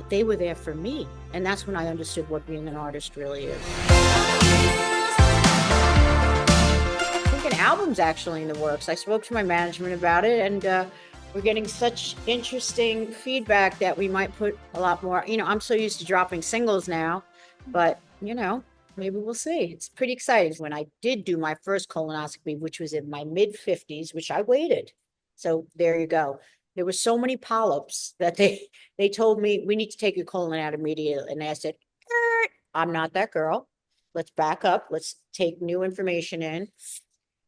but they were there for me. And that's when I understood what being an artist really is. I think an album's actually in the works. I spoke to my management about it, and we're getting such interesting feedback that we might put a lot more. I'm so used to dropping singles now, but maybe we'll see. It's pretty exciting. When I did do my first colonoscopy, which was in my mid-50s, which I waited. So there you go. There were so many polyps that they told me, we need to take your colon out immediately. And I said, I'm not that girl. Let's back up. Let's take new information in.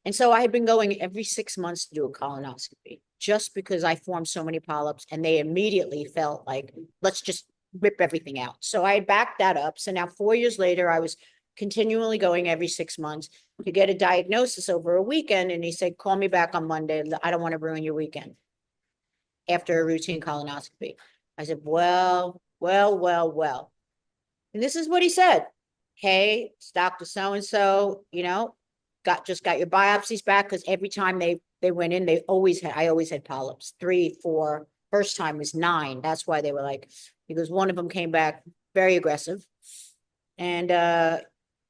And so I had been going every 6 months to do a colonoscopy just because I formed so many polyps, and they immediately felt like, let's just rip everything out. So I had backed that up. So now 4 years later, I was continually going every 6 months to get a diagnosis over a weekend. And he said, call me back on Monday. I don't want to ruin your weekend after a routine colonoscopy. I said, well. And this is what he said. Hey, it's Dr. So-and-so, just got your biopsies back, because every time they went in, I always had polyps. 3, 4, first time was 9. That's why they were like, because one of them came back very aggressive. And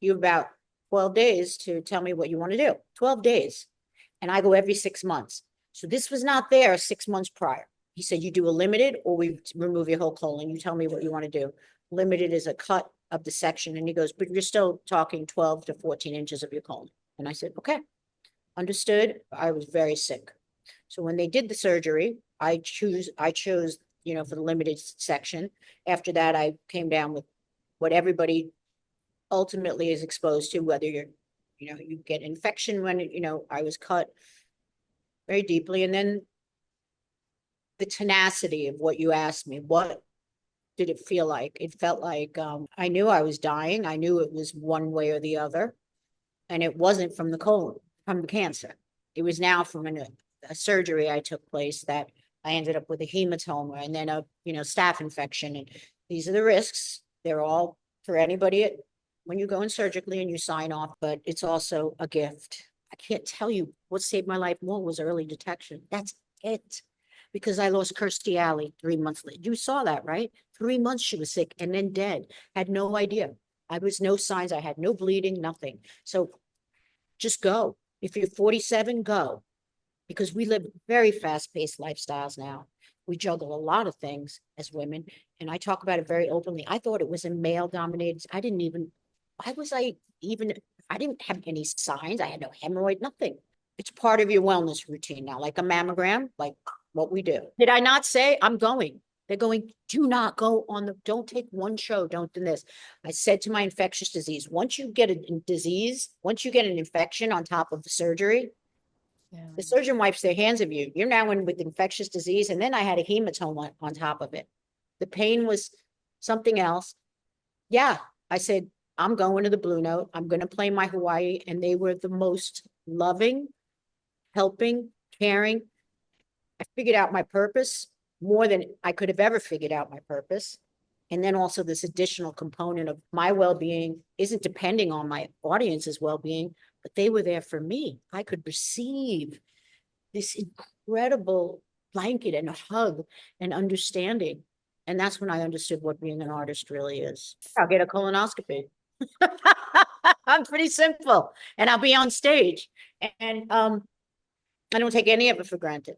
you have about 12 days to tell me what you want to do. 12 days. And I go every 6 months. So this was not there 6 months prior. He said, you do a limited, or we remove your whole colon. You tell me what you want to do. Limited is a cut of the section. And he goes, but you're still talking 12 to 14 inches of your colon. And I said, okay, understood. I was very sick. So when they did the surgery, I chose, for the limited section. After that, I came down with what everybody ultimately is exposed to, whether you get infection when, I was cut very deeply. And then the tenacity of what you asked me, what did it feel like? It felt like I knew I was dying. I knew it was one way or the other. And it wasn't from the colon, from the cancer. It was now from a surgery I took place that I ended up with a hematoma and then a staph infection. And these are the risks. They're all for anybody when you go in surgically and you sign off, but it's also a gift. I can't tell you what saved my life more was early detection. That's it. Because I lost Kirstie Alley 3 months later. You saw that, right? 3 months she was sick and then dead. Had no idea. I was no signs. I had no bleeding, nothing. So just go. If you're 47, go. Because we live very fast-paced lifestyles now. We juggle a lot of things as women. And I talk about it very openly. I thought it was a male-dominated. I didn't have any signs. I had no hemorrhoid, nothing. It's part of your wellness routine now, like a mammogram, like what we do. Did I not say I'm going? They're going, do not go don't take one show, don't do this. I said to my infectious disease, once you get an infection on top of the surgery, the surgeon wipes their hands of you. You're now in with infectious disease. And then I had a hematoma on top of it. The pain was something else. Yeah, I said, I'm going to the Blue Note. I'm going to play my Hawaii. And they were the most loving, helping, caring. I figured out my purpose more than I could have ever figured out my purpose. And then also this additional component of my well-being isn't depending on my audience's well-being, but they were there for me. I could receive this incredible blanket and a hug and understanding. And that's when I understood what being an artist really is. I'll get a colonoscopy. I'm pretty simple. And I'll be on stage. And I don't take any of it for granted.